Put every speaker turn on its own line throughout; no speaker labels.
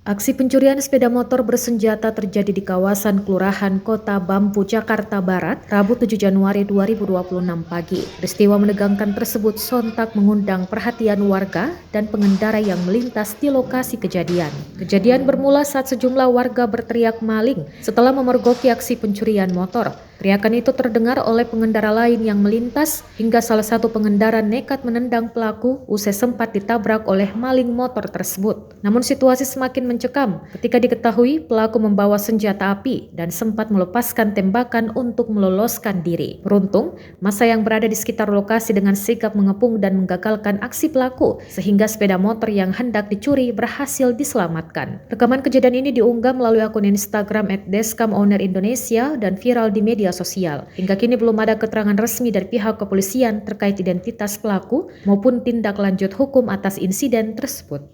Aksi pencurian sepeda motor bersenjata terjadi di kawasan Kelurahan Kota Bambu, Jakarta Barat, Rabu 7 Januari 2026 pagi. Peristiwa menegangkan tersebut sontak mengundang perhatian warga dan pengendara yang melintas di lokasi kejadian. Kejadian bermula saat sejumlah warga berteriak maling setelah memergoki aksi pencurian motor. Teriakan itu terdengar oleh pengendara lain yang melintas hingga salah satu pengendara nekat menendang pelaku usai sempat ditabrak oleh maling motor tersebut. Namun situasi semakin mencekam ketika diketahui pelaku membawa senjata api dan sempat melepaskan tembakan untuk meloloskan diri. Beruntung, massa yang berada di sekitar lokasi dengan sigap mengepung dan menggagalkan aksi pelaku sehingga sepeda motor yang hendak dicuri berhasil diselamatkan. Rekaman kejadian ini diunggah melalui akun Instagram @deskamowner_Indonesia dan viral di media sosial. Hingga kini belum ada keterangan resmi dari pihak kepolisian terkait identitas pelaku maupun tindak lanjut hukum atas insiden tersebut.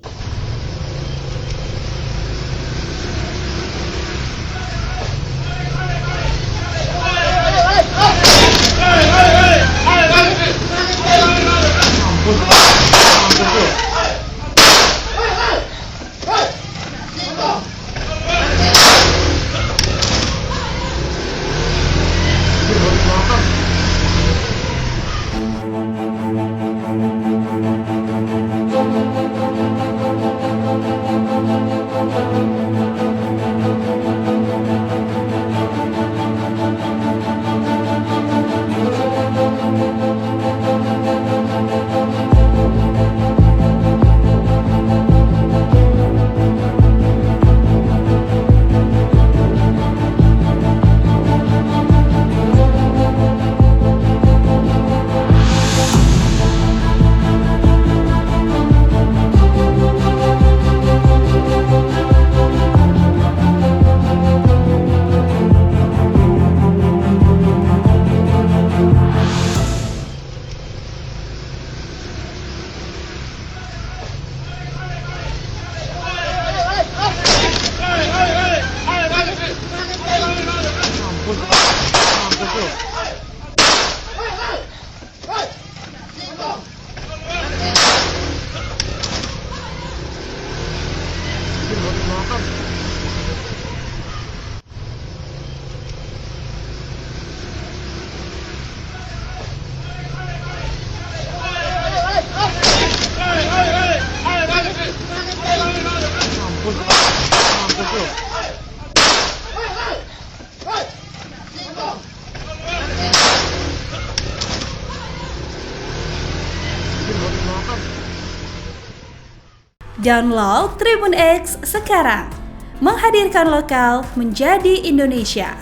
Download Tribun X sekarang, menghadirkan lokal menjadi Indonesia.